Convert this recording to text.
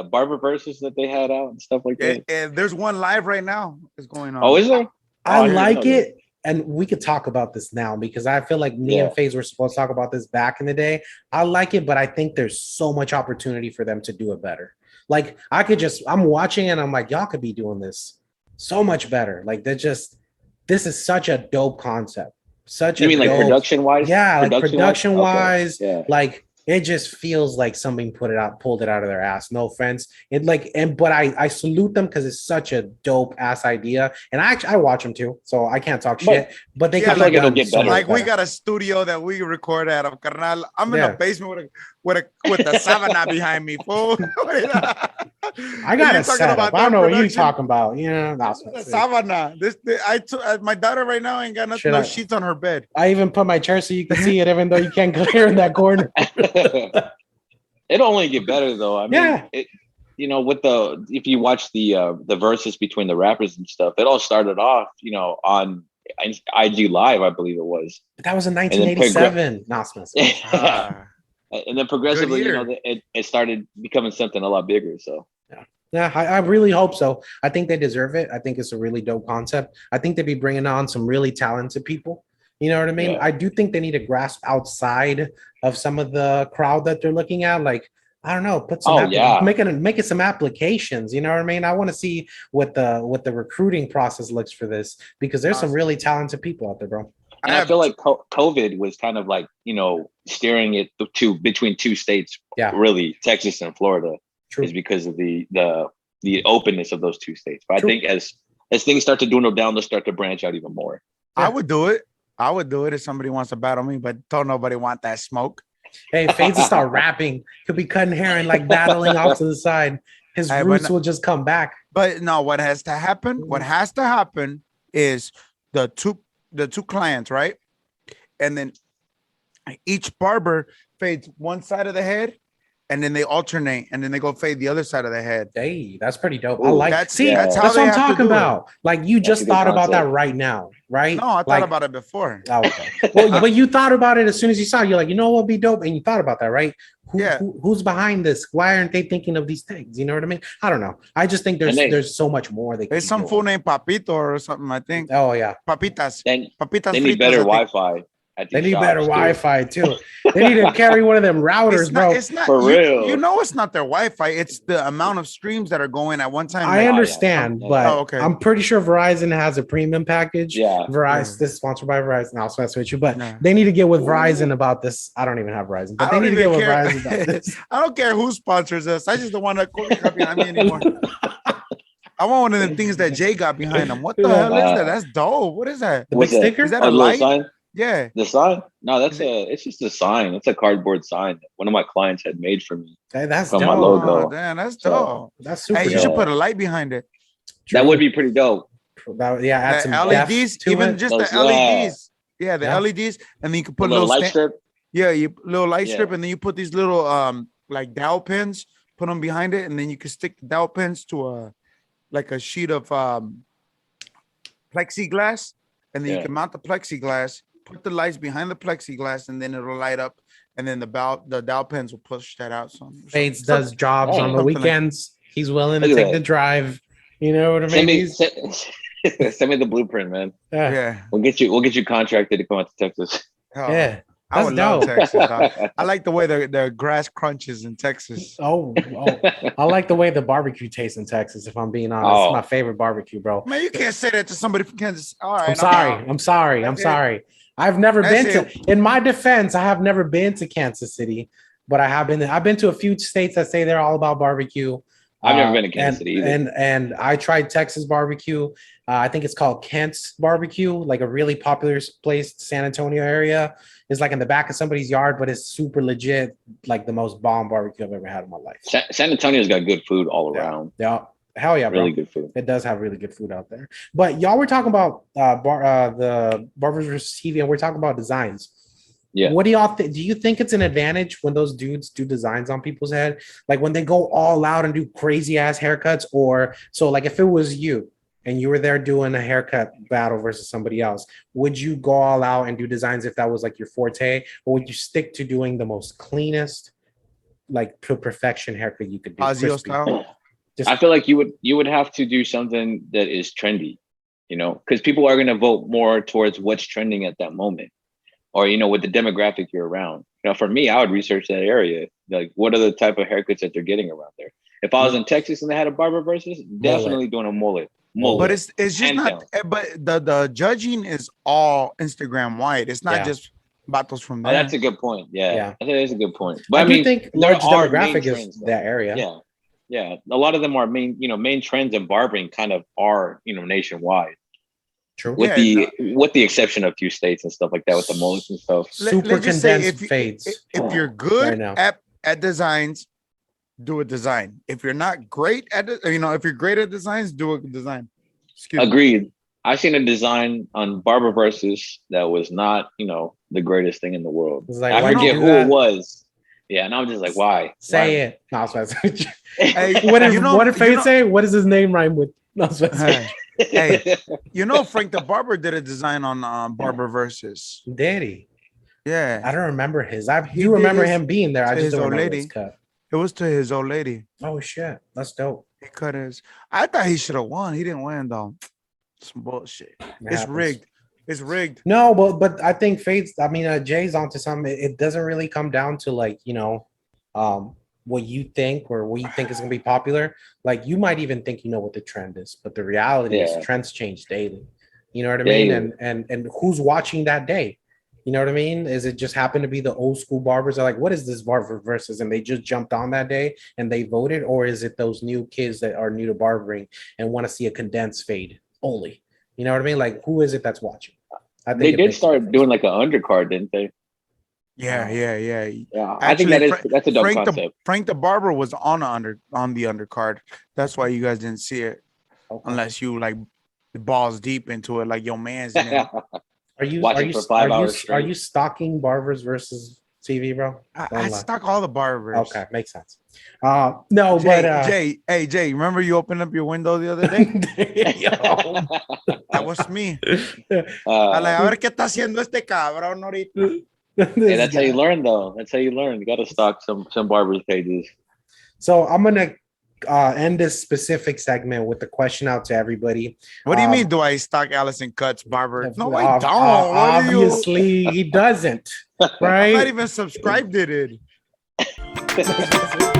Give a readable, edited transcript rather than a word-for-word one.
Barber versus that they had out and stuff like that. And there's one live right now. It's going on. Oh, is there? I didn't like know it. And we could talk about this now because I feel like me and FaZe were supposed to talk about this back in the day. I like it, but I think there's so much opportunity for them to do it better. Like I'm watching and I'm like, y'all could be doing this so much better. Like this is such a dope concept. You mean like production wise? Yeah, like production wise, okay. Yeah. like it just feels like somebody pulled it out of their ass. No offense. But I salute them because it's such a dope ass idea. And I watch them too, so I can't talk shit. But they like it'll get better. Like we got a studio that we record at. Carnal. I'm in a basement with a sabana behind me, fool. I got a setup. I don't know what you're talking about. Yeah, that's sabana. My daughter right now ain't got no sheets on her bed. I even put my chair so you can see it, even though you can't clear in that corner. It'll only get better though. I mean, if you watch the verses between the rappers and stuff, it all started off, on IG Live, I believe it was. But that was in 1987. And then progressively, it started becoming something a lot bigger. So yeah, I really hope so. I think they deserve it. I think it's a really dope concept. I think they'd be bringing on some really talented people. You know what I mean? Yeah. I do think they need to grasp outside of some of the crowd that they're looking at. Like, I don't know, put some make it some applications. You know what I mean? I want to see what the recruiting process looks for this because there's some really talented people out there, bro. And I feel like COVID was kind of like, steering it between two states, really, Texas and Florida, is because of the openness of those two states. But I think as things start to dwindle down, they'll start to branch out even more. I would do it if somebody wants to battle me, but don't nobody want that smoke. Hey, FaZe will start rapping. He'll be cutting hair and like battling off to the side. His roots will just come back. But no, what has to happen? What has to happen is the two clients, right? And then each barber fades one side of the head, and then they alternate, and then they go fade the other side of the head. Hey, that's pretty dope. Ooh, I like that's that's what I'm talking about. Like you just thought about that right now, right? No, I thought about it before. Oh, okay. Well, but you thought about it as soon as you saw it. You're like, what would be dope? And you thought about that, right? Who's behind this? Why aren't they thinking of these things? You know what I mean? I don't know. I just think there's so much more. There's some fool named Papito or something, I think. Oh, yeah. Papitas. Papitas. They need better Wi-Fi. They need better Wi-Fi too. They need to carry one of them routers, bro. It's not for real. It's not their Wi-Fi. It's the amount of streams that are going at one time. I understand, but I'm pretty sure Verizon has a premium package. Yeah, Verizon. This is sponsored by Verizon. I'll mess with you, but they need to get with Verizon about this. I don't even have Verizon, but they need to get with Verizon about this. I don't care who sponsors us. I just don't want to copy behind me anymore. I want one of them things that Jay got behind him. What the hell is that? That's dope. What is that? The big sticker? Is that a light? Sign? Yeah. The sign? No, it's just a sign. It's a cardboard sign that one of my clients had made for me. Hey, that's from dope. My logo. Oh, damn, that's dope. That's super. Hey, you should put a light behind it. That would be pretty dope. Add some LEDs, even just the LEDs. Yeah, the LEDs, and then you can put a little light strip. Yeah, little light strip, and then you put these little like dowel pins, put them behind it, and then you can stick the dowel pins to a sheet of plexiglass, and then you can mount the plexiglass. Put the lights behind the plexiglass, and then it'll light up, and then the dowel pins will push that out. FaZe does jobs on the weekends. He's willing to take the drive. You know what I mean? Send me the blueprint, man. Yeah. We'll get you contracted to come out to Texas. Oh, yeah. I would love Texas. I like the way the grass crunches in Texas. Oh, I like the way the barbecue tastes in Texas. If I'm being honest, it's my favorite barbecue, bro. Man, you can't say that to somebody from Kansas. All right, I'm sorry. I've never been to. In my defense, I have never been to Kansas City, but I've been to a few states that say they're all about barbecue. I've never been to Kansas City either. And I tried Texas barbecue. I think it's called Kent's Barbecue, like a really popular place, San Antonio area. It's like in the back of somebody's yard, but it's super legit, like the most bomb barbecue I've ever had in my life. San Antonio's got good food all around. Yeah. Hell yeah, bro. Really good food. It does have really good food out there. But y'all were talking about the Barbers versus TV, and we're talking about designs. Yeah. What do y'all think? Do you think it's an advantage when those dudes do designs on people's head? Like when they go all out and do crazy ass haircuts, or so like if it was you and you were there doing a haircut battle versus somebody else, would you go all out and do designs if that was like your forte, or would you stick to doing the most cleanest, like to perfection haircut you could do. Fazio style. I feel like you would have to do something that is trendy, you know, because people are going to vote more towards what's trending at that moment, or you know, with the demographic you're around. You know, for me, I would research that area, like what are the type of haircuts that they're getting around there. If I was in Texas and they had a barber versus, definitely doing a mullet. But it's just not. But the judging is all Instagram wide. It's not just battles from there. Oh, that's a good point. Yeah, I think that's a good point. But I mean, think large demographic is that area. Yeah. A lot of them are main trends in barbering kind of are, you know, nationwide. True. With the exception of a few states and stuff like that with the mullets and stuff. Super condensed fades. If you're good at designs, do a design. If you're not great at it, you know, if you're great at designs, do a design. Agreed. I seen a design on Barber Versus that was not, you know, the greatest thing in the world. Like, I forget who it was. Yeah, and I'm just like, why? Say it. No, I was about to say. Hey, what did Faye say? What does his name rhyme with? No, I was about to say. Hey, you know, Frank the Barber did a design on Barber Versus. Did he? Yeah. I don't remember his. I do remember him being there. I just don't remember his cut. It was to his old lady. Oh shit, that's dope. He cut his. I thought he should have won. He didn't win though. Some bullshit. It's rigged. It's rigged. No, but I think Jay's onto something. It doesn't really come down to like, you know, what you think or what you think is gonna be popular. Like you might even think you know what the trend is, but the reality is trends change daily. You know what I mean? And who's watching that day? You know what I mean? Is it just happen to be the old school barbers are like, what is this barber versus? And they just jumped on that day and they voted? Or is it those new kids that are new to barbering and want to see a condensed fade only? You know what I mean? Like, who is it that's watching? I think they did start doing like an undercard, didn't they? Yeah. Actually, I think that's a dope concept. Frank the Barber was on the undercard. That's why you guys didn't see it, unless you like balls deep into it, like your man's in it. Are you stalking Barbers versus TV, bro? I stalk all the barbers. Okay, makes sense. No, Jay, remember you opened up your window the other day? That was me. A ver qué está haciendo este cabrón ahorita. Hey, that's how you learn, though. That's how you learn. You got to stalk some barbers pages. So I'm gonna end this specific segment with the question out to everybody. What do you mean? Do I stalk Allison Cutts barber? No, I don't. Obviously, he doesn't. Right? I'm not even subscribed to it.